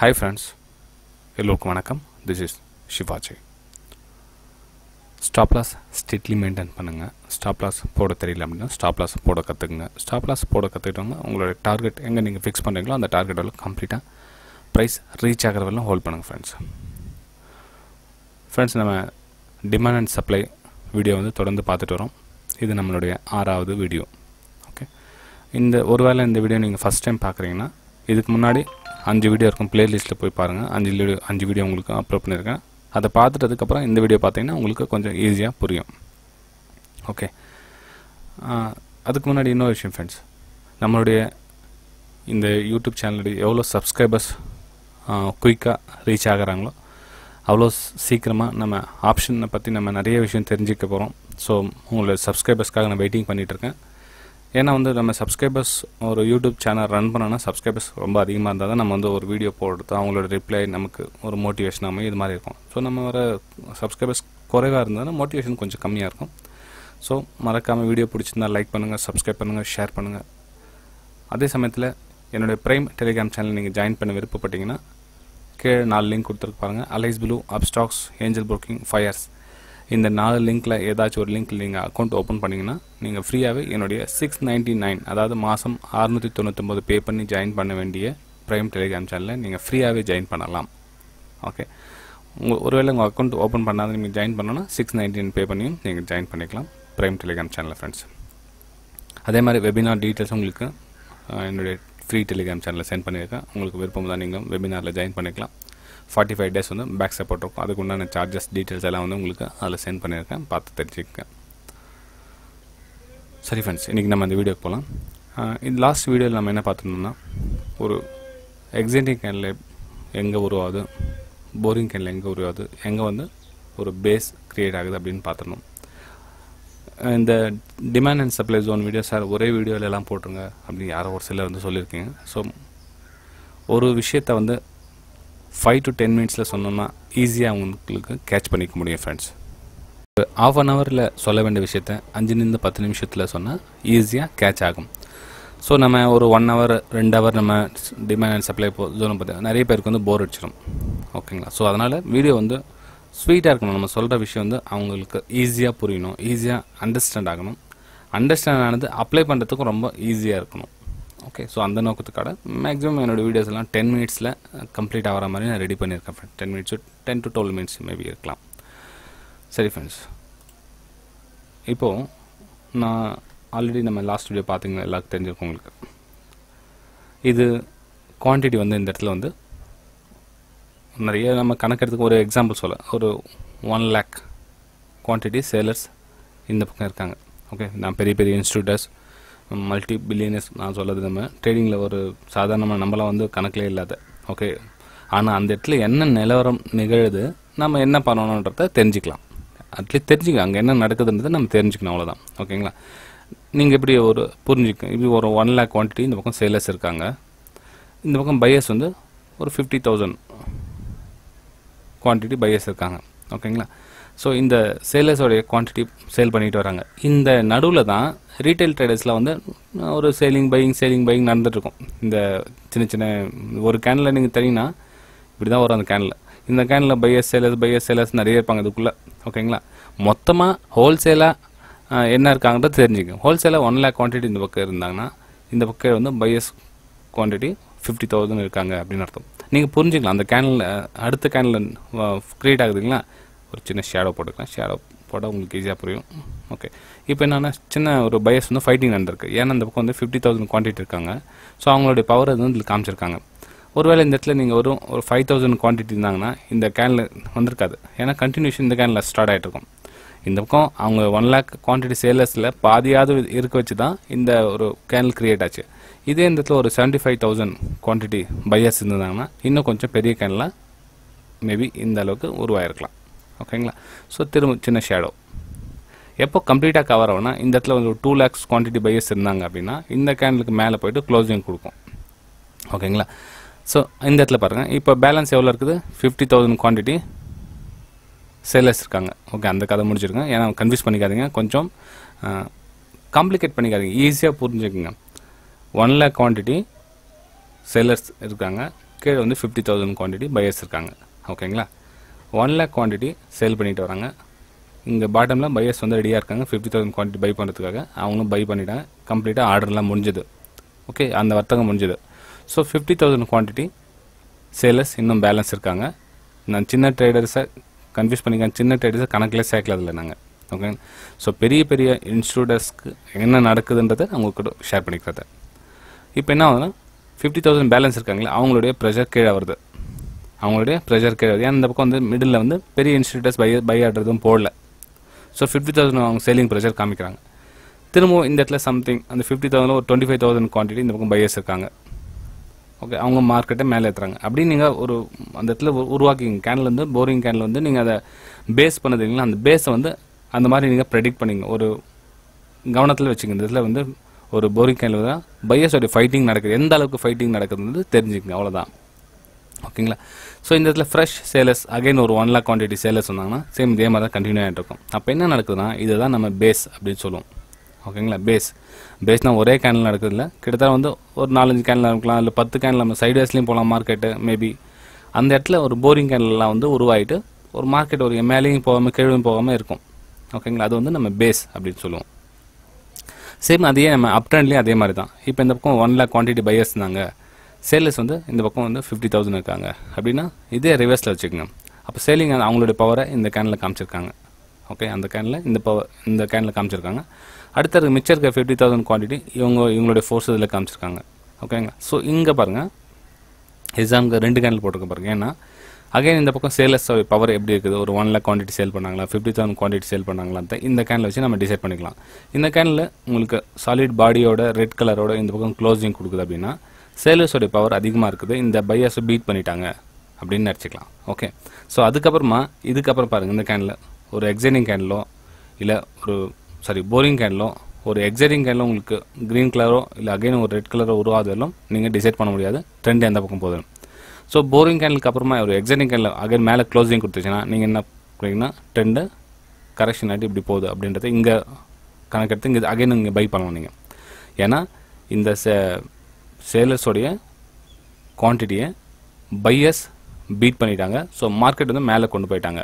Hi friends, எல்லோருக்கும் வணக்கம். This is Shivaji. Stop loss strictly maintain பண்ணுங்க. Stop loss போட தெரியல அப்படின்னா stop loss போட கற்றுக்குங்க. Stop loss போட கற்றுக்கிட்டோம்னா உங்களோட டார்கெட் எங்கே நீங்கள் ஃபிக்ஸ் பண்ணுறீங்களோ அந்த டார்கெட்டோட கம்ப்ளீட்டாக ப்ரைஸ் ரீச் ஆகிற வரலாம் ஹோல்ட் பண்ணுங்கள் ஃப்ரெண்ட்ஸ். நம்ம டிமாண்ட் அண்ட் சப்ளை வீடியோ வந்து தொடர்ந்து பார்த்துட்டு வரோம். இது நம்மளுடைய 6வது வீடியோ. ஓகே, ஒருவேளை இந்த வீடியோ நீங்கள் ஃபஸ்ட் டைம் பார்க்குறீங்கன்னா இதுக்கு முன்னாடி 5 வீடியோ இருக்கும், பிளேலிஸ்ட்டில் போய் பாருங்கள். 5 வீடியோ உங்களுக்கு அப்லோட் பண்ணியிருக்கேன். அதை பார்த்துட்டதுக்கப்புறம் இந்த வீடியோ பார்த்தீங்கன்னா உங்களுக்கு கொஞ்சம் ஈஸியாக புரியும். ஓகே, அதுக்கு முன்னாடி இன்னொரு விஷயம் ஃப்ரெண்ட்ஸ், நம்மளுடைய இந்த யூடியூப் சேனலுடைய எவ்வளோ சப்ஸ்கிரைபர்ஸ் குயிக்காக ரீச் ஆகிறாங்களோ அவ்வளோ சீக்கிரமாக நம்ம ஆப்ஷனை பற்றி நம்ம நிறைய விஷயம் தெரிஞ்சுக்க போகிறோம். ஸோ உங்களோட சப்ஸ்கிரைபர்ஸ்க்காக நான் வெயிட்டிங் பண்ணிகிட்ருக்கேன். ஏன்னா வந்து நம்ம சப்ஸ்கிரைபர்ஸ் ஒரு யூடியூப் சேனல் ரன் பண்ணோன்னா சப்ஸ்கிரைபர்ஸ் ரொம்ப அதிகமாக இருந்தால் தான் நம்ம வந்து ஒரு வீடியோ போடுறது அவங்களோட ரிப்ளை நமக்கு ஒரு மோட்டிவேஷன் அமையும், இது மாதிரி இருக்கும். ஸோ நம்ம வர சப்ஸ்கிரைபர்ஸ் குறைவாக இருந்ததுன்னா மோட்டிவேஷன் கொஞ்சம் கம்மியாக இருக்கும். ஸோ மறக்காமல் வீடியோ பிடிச்சிருந்தா லைக் பண்ணுங்கள், சப்ஸ்கிரைப் பண்ணுங்கள், ஷேர் பண்ணுங்கள். அதே சமயத்தில் என்னுடைய ப்ரைம் டெலிகிராம் சேனல் நீங்கள் ஜாயின் பண்ண விருப்பப்பட்டீங்கன்னா கீழே 4 லிங்க் கொடுத்துருக்கு பாருங்கள். Alice Blue, Upstox, Angel Broking, Fyers. இந்த 4 லிங்க்கில் ஏதாச்சும் ஒரு லிங்க்கில் நீங்கள் அக்கௌண்ட் ஓப்பன் பண்ணிங்கன்னா நீங்கள் ஃப்ரீயாகவே என்னுடைய 699 அதாவது மாதம் 699 பே பண்ணி ஜாயின் பண்ண வேண்டிய ப்ரைம் டெலிகிராம் சேனலில் நீங்கள் ஃப்ரீயாகவே ஜாயின் பண்ணலாம். ஓகே, ஒருவேளை உங்கள் அக்கௌண்ட் ஓப்பன் பண்ணாத நீங்கள் ஜாயின் பண்ணோன்னா 699 பே பண்ணியும் நீங்கள் ஜாயின் பண்ணிக்கலாம் ப்ரைம் டெலிகிராம் சேனலில் ஃப்ரெண்ட்ஸ். அதே மாதிரி வெபினார் டீட்டெயில்ஸ் உங்களுக்கு என்னுடைய ஃப்ரீ டெலிகிராம் சேனலில் சென்ட் பண்ணியிருக்கேன். உங்களுக்கு விருப்பம் தான் நீங்கள் வெபினாரில் ஜாயின் பண்ணிக்கலாம். 45 டேஸ் வந்து பேக் சப்போர்ட் இருக்கும். அதுக்கு உண்டான சார்ஜஸ் டீட்டெயில்ஸ் எல்லாம் வந்து உங்களுக்கு அதில் சென்ட் பண்ணியிருக்கேன், பார்த்து தெரிஞ்சுக்கங்க. சரி ஃப்ரெண்ட்ஸ், இன்றைக்கி நம்ம இந்த வீடியோக்கு போகலாம். இந்த லாஸ்ட் வீடியோவில் நம்ம என்ன பார்த்துருந்தோம்னா ஒரு எக்ஸைட்டிங் கேனில் எங்கே உருவாகுது, போரிங் கேனில் எங்கே உருவாகுது, எங்கே வந்து ஒரு பேஸ் க்ரியேட் ஆகுது அப்படின்னு பார்த்துருந்தோம். இந்த demand and supply zone video sir ஒரே வீடியோவில் எல்லாம் போட்டுருங்க அப்படின்னு யாரோ ஒரு சிலர் வந்து சொல்லியிருக்கீங்க. ஸோ ஒரு விஷயத்தை வந்து 5 to 10 மினிட்ஸில் சொன்னோம்னா ஈஸியாக உங்களுக்கு கேட்ச் பண்ணிக்க முடியும் ஃப்ரெண்ட்ஸ். ஒரு ½ அன் ஹவரில் சொல்ல வேண்டிய விஷயத்த 5 to 10 நிமிஷத்தில் சொன்னால் ஈஸியாக கேட்ச் ஆகும். ஸோ நம்ம ஒரு 1 hour 2 hour நம்ம டிமாண்ட் அண்ட் சப்ளை ஜோனை பற்றி நிறைய பேருக்கு வந்து போர் அடிச்சிடும். ஓகேங்களா? ஸோ அதனால் வீடியோ வந்து ஸ்வீட்டாக இருக்கணும். நம்ம சொல்கிற விஷயம் வந்து அவங்களுக்கு ஈஸியாக புரியணும், ஈஸியாக அண்டர்ஸ்டாண்ட் ஆகணும். அண்டர்ஸ்டாண்ட் ஆனது அப்ளை பண்ணுறதுக்கும் ரொம்ப ஈஸியாக இருக்கணும். ஓகே, ஸோ அந்த நோக்கத்துக்காக மேக்ஸிமம் என்னோடய வீடியோஸ் எல்லாம் 10 மினிட்ஸில் கம்ப்ளீட் ஆகிற மாதிரி நான் ரெடி பண்ணியிருக்கேன் friends. 10 minutes 10 to 12 minutes maybe இருக்கலாம். சரி ஃப்ரெண்ட்ஸ், இப்போது நான் ஆல்ரெடி நம்ம லாஸ்ட் வீடியோ பார்த்தீங்கன்னா எல்லாருக்கும் தெரிஞ்சிருக்கும் உங்களுக்கு. இது குவான்டிட்டி வந்து இந்த இடத்துல வந்து நிறைய நம்ம கணக்கெடுத்துக்கு ஒரு எக்ஸாம்பிள் சொல்ல, ஒரு 1 lakh குவான்டிட்டி சேலர்ஸ் இந்த பக்கம் இருக்காங்க. ஓகே, நான் பெரிய பெரிய இன்ஸ்டியூட்டர்ஸ், மல்டி பில்லியனர்ஸ் நான் சொல்கிறது நம்ம ட்ரேடிங்கில் ஒரு சாதாரணமாக நம்மளாம் வந்து கணக்கிலே இல்லாத. ஓகே, ஆனால் அந்த இடத்துல என்ன நிலவரம் நிகழுது, நம்ம என்ன பண்ணணுன்றத தெரிஞ்சுக்கலாம். அட்லீஸ்ட் தெரிஞ்சுக்கலாம் அங்கே என்ன நடக்குதுன்றதை நம்ம தெரிஞ்சுக்கணும், அவ்வளோதான். ஓகேங்களா? நீங்கள் இப்படி ஒரு புரிஞ்சுக்க, இப்படி ஒரு 1 lakh குவான்டிட்டி இந்த பக்கம் சேலர்ஸ் இருக்காங்க, இந்த பக்கம் பையர்ஸ் வந்து ஒரு 50,000 குவான்டிட்டி பையர்ஸ் இருக்காங்க. ஓகேங்களா? ஸோ இந்த சேலர்ஸோடைய குவான்டிட்டி சேல் பண்ணிட்டு வராங்க. இந்த நடுவில் தான் ரீட்டைல் ட்ரேடர்ஸில் வந்து ஒரு சேலிங் பையிங் நடந்துகிட்ருக்கும். இந்த சின்ன சின்ன ஒரு கேனில் நீங்கள் தெரியுங்கன்னா இப்படி தான் வரும். அந்த கேனில் இந்த கேனில் பையர்ஸ் சேலர்ஸ் நிறைய இருப்பாங்க இதுக்குள்ளே. ஓகேங்களா? மொத்தமாக ஹோல்சேலாக என்ன இருக்காங்கன்றது தெரிஞ்சுக்கோங்க. ஹோல்சேலாக 1 lakh குவான்டிட்டி இந்த பக்கம் இருந்தாங்கன்னா இந்த பக்கம் வந்து பையர்ஸ் குவான்டிட்டி 50,000 இருக்காங்க அப்படின்னு அர்த்தம். நீங்கள் புரிஞ்சுக்கலாம். அந்த கேனில் அடுத்த கேனில் க்ரியேட் ஆகுதுங்களா, ஒரு சின்ன ஷேடோ போட்டுக்கலாம். ஷேடோ போட்டால் உங்களுக்கு ஈஸியாக புரியும். ஓகே, இப்போ என்னென்னா சின்ன ஒரு பையர்ஸ் வந்து ஃபைட்டிங் நடந்திருக்கு. ஏன்னா இந்த பக்கம் வந்து 50,000 குவான்டிட்டி இருக்காங்க. ஸோ அவங்களுடைய பவர் வந்து இதில் காமிச்சிருக்காங்க. ஒருவேளை இந்த இடத்துல நீங்கள் ஒரு 5,000 குவான்டிட்டி இருந்தாங்கன்னா இந்த கேனில் வந்திருக்காது. ஏன்னா கண்டினியூஷன் இந்த கேனில் ஸ்டார்ட் ஆகிட்டு இருக்கும். இந்த பக்கம் அவங்க 1 lakh குவான்டிட்டி சேலர்ஸில் பாதியாவது இருக்க வச்சு தான் இந்த ஒரு கேனல் க்ரியேட் ஆச்சு. இதே இந்த இடத்துல ஒரு 75,000 குவான்டிட்டி பையர்ஸ் இருந்தாங்கன்னா இன்னும் கொஞ்சம் பெரிய கேனில் மேபி இந்த அளவுக்கு உருவாயிருக்கலாம். ஓகேங்களா? ஸோ திரும்ப சின்ன ஷேடோ எப்போ கம்ப்ளீட்டாக கவர் ஆகும்னா இந்த இடத்துல ஒரு 2 lakhs குவான்டிட்டி பையர்ஸ் இருந்தாங்க அப்படின்னா இந்த கேனலுக்கு மேலே போய்ட்டு க்ளோசிங் கொடுக்கும். ஓகேங்களா? ஸோ இந்த இடத்துல பாருங்கள், இப்போ பேலன்ஸ் எவ்வளோ இருக்குது, 50,000 குவான்டிட்டி சேலர்ஸ் இருக்காங்க. ஓகே, அந்த கதை முடிச்சிருக்கேன். ஏன்னா கன்ஃபியூஸ் பண்ணிக்காதீங்க, கொஞ்சம் காம்ப்ளிகேட் பண்ணிக்காதீங்க, ஈஸியாக புரிஞ்சுக்குங்க. 1 lakh குவான்டிட்டி சேலர்ஸ் இருக்காங்க, கீழே வந்து 50,000 குவான்டிட்டி பையர்ஸ் இருக்காங்க. ஓகேங்களா, 1 lakh குவான்டிட்டி சேல் பண்ணிட்டு வராங்க. இங்கே பாட்டமில் பையர்ஸ் வந்து ரெடியாக இருக்காங்க 50,000 குவான்டிட்டி பை பண்ணுறதுக்காக. அவங்களும் பை பண்ணிட்டாங்க, கம்ப்ளீட்டாக ஆர்டர்லாம் முடிஞ்சுது. ஓகே, அந்த வர்த்தகம் முடிஞ்சுது. ஸோ 50,000 குவான்டிட்டி சேலர்ஸ் இன்னும் பேலன்ஸ் இருக்காங்க. நான் சின்ன ட்ரேடர்ஸை கன்ஃபியூஸ் பண்ணிக்கிறேன், சின்ன ட்ரேடர்ஸை கணக்கில் சேர்க்கலதில்லை நாங்கள். ஓகே, ஸோ பெரிய பெரிய இன்ஸ்டியூட்டர்ஸ்க்கு என்ன நடக்குதுன்றதை அவங்களுக்கு ஷேர் பண்ணிக்கிறத. இப்போ என்ன ஆகுதுன்னா 50,000 பேலன்ஸ் இருக்காங்களே அவங்களுடைய ப்ரெஷர் கீழே வருது. அவங்களுடைய ப்ரெஷர் கீழே வருது. ஏன்னா இந்த பக்கம் வந்து மிடில் வந்து பெரிய இன்ஸ்டியூட்டர்ஸ் பை ஆடுறதும் போடல. ஸோ 50,000 அவங்க சேலிங் ப்ரெஷர் காமிக்கிறாங்க. திரும்பவும் இந்த இடத்துல சம்திங் அந்த 50,000 ஒரு 25,000 குவான்டிட்டி இந்த பக்கம் பையர்ஸ் இருக்காங்க. ஓகே, அவங்க மார்க்கெட்டை மேலே ஏற்றுறாங்க. அப்படி நீங்கள் ஒரு அந்த இடத்துல உருவாக்கிங்க கேனில் வந்து போரிங் கேனில் வந்து நீங்கள் அதை பேஸ் பண்ணது இல்லைங்களா, அந்த பேஸை வந்து அந்த மாதிரி நீங்கள் ப்ரெடிக்ட் பண்ணிங்க. ஒரு கவனத்தில் வச்சுங்க. இந்த இதில் வந்து ஒரு போரிங் கேனில் தான் பையர்ஸோடைய ஃபைட்டிங் நடக்குது, எந்த அளவுக்கு ஃபைட்டிங் நடக்குதுன்னு தெரிஞ்சுக்கங்க, அவ்வளோதான். ஓகேங்களா, ஸோ இந்த இடத்துல ஃப்ரெஷ் சேலர்ஸ் அகைன் ஒரு 1 lakh குவான்டிட்டி சேலர்ஸ் வந்தாங்கன்னா சேம் இதே மாதிரி தான் கண்டினியூ ஆகிட்டு இருக்கும். அப்போ என்ன நடக்குதுன்னா இதுதான் நம்ம பேஸ் அப்படின்னு சொல்லுவோம். ஓகேங்களா, பேஸ்னால் ஒரே கேனில் நடக்குது இல்லை, கிட்டத்தட்ட வந்து ஒரு 4-5 கேனில் இருக்கலாம், இல்லை 10 கேனில் நம்ம சைட்வேஸ்லையும் போகலாம் மார்க்கெட்டு மேபி. அந்த இடத்துல ஒரு போரிங் கேன்லாம் வந்து உருவாகிட்டு ஒரு மார்க்கெட் ஒரு மேலேயும் போகாமல் கீழும் போகாமல் இருக்கும். ஓகேங்களா, அது வந்து நம்ம பேஸ் அப்படின்னு சொல்லுவோம். சேம் அதே நம்ம அப் ட்ரெண்ட்லேயும் அதே மாதிரி தான். இப்போ இந்த பக்கம் 1 lakh குவான்டிட்டி பையர்ஸ் இருந்தாங்க, சேலர்ஸ் வந்து இந்த பக்கம் வந்து 50,000 இருக்காங்க அப்படின்னா இதே ரிவர்ஸில் வச்சுக்கோங்க. அப்போ சேலிங் அவங்களுடைய பவரை இந்த கேனில் காமிச்சிருக்காங்க. ஓகே, அந்த கேனில் இந்த கேனில் காமிச்சிருக்காங்க. அடுத்தது மிச்சம் இருக்க 50,000 குவான்டிட்டி இவங்களுடைய ஃபோர்ஸ் இதில் காமிச்சிருக்காங்க. ஓகேங்களா, ஸோ இங்கே பாருங்கள் எக்ஸாமுக்கு 2 கேனில் போட்டிருக்க பாருங்க. ஏன்னா அகைன் இந்த பக்கம் சேலர்ஸ் பவர் எப்படி இருக்குது, ஒரு 1 lakh குவான்டிட்டி சேல் பண்ணாங்களா, 50,000 குவான்டிட்டி சேல் பண்ணாங்களான்ட்டு இந்த கேனில் வச்சு நம்ம டிசைட் பண்ணிக்கலாம். இந்த கேனில் உங்களுக்கு சாலிட் பாடியோட ரெட் கலரோட இந்த பக்கம் க்ளோசிங் கொடுக்குது அப்படின்னா சேலர்ஸோடைய பவர் அதிகமாக இருக்குது, இந்த பையர்ஸை பீட் பண்ணிட்டாங்க அப்படின்னு நினச்சிக்கலாம். ஓகே, ஸோ இதுக்கப்புறம் பாருங்கள் இந்த கேனில் ஒரு எக்ஸைட்டிங் கேனிலோ இல்லை போரிங் கேனிலோ ஒரு எக்ஸைட்டிங் கேனில் உங்களுக்கு க்ரீன் கலரோ இல்லை அகைன் ஒரு ரெட் கலரோ உருவாதாலும் நீங்கள் டிசைட் பண்ண முடியாது ட்ரெண்ட் எந்த பக்கம் போதும். ஸோ போரிங் கேனலுக்கு அப்புறமா ஒரு எக்ஸைட்டிங் கேனில் அகைன் மேலே க்ளோசிங் கொடுத்துச்சுன்னா நீங்கள் என்ன பண்ணுறீங்கன்னா ட்ரெண்டு கரெக்ஷன் ஆகிட்டு இப்படி போகுது அப்படின்றத இங்கே கணக்கெடுத்து இங்கே அகைன் இங்கே பை பண்ணலாம் நீங்கள். ஏன்னா இந்த சேலர்ஸோடைய குவான்டிட்டியை பையர்ஸ் பீட் பண்ணிட்டாங்க. ஸோ மார்க்கெட் வந்து மேலே கொண்டு போயிட்டாங்க.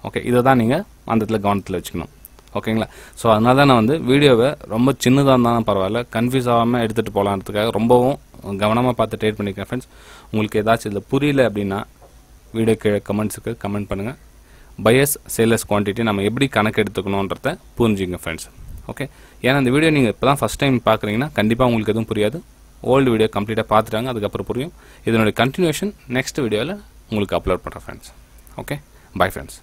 ஓகே, இதை தான் நீங்கள் அந்த இடத்துல கவனத்தில் வச்சுக்கணும். ஓகேங்களா, ஸோ அதனால தான் நான் வந்து வீடியோவை ரொம்ப சின்னதாக இருந்தாலும் பரவாயில்ல கன்ஃபியூஸ் ஆகாமல் எடுத்துகிட்டு போகலான்றதுக்காக ரொம்பவும் கவனமாக பார்த்து ட்ரேட் பண்ணிக்கிறேன் ஃப்ரெண்ட்ஸ். உங்களுக்கு ஏதாச்சும் இதில் புரியல அப்படின்னா வீடியோ கீழே கமெண்ட்ஸுக்கு கமெண்ட் பண்ணுங்கள். பையர்ஸ் சேலர்ஸ் குவான்டிட்டி நம்ம எப்படி கணக்கு எடுத்துக்கணுன்றத புரிஞ்சுங்க ஃப்ரெண்ட்ஸ். ஓகே, ஏன்னா இந்த வீடியோ நீங்கள் இப்போ தான் ஃபஸ்ட் டைம் பார்க்குறீங்கன்னா கண்டிப்பாக உங்களுக்கு எதுவும் புரியாது. ஓல்டு வீடியோ கம்ப்ளீட்டாக பார்த்துட்டாங்க, அதுக்கப்புறம் புரியும். இதனுடைய கண்டினியூஷன் நெக்ஸ்ட் வீடியோவில் உங்களுக்கு அப்லோட் பண்ணுறேன் ஃப்ரெண்ட்ஸ். Okay, bye friends.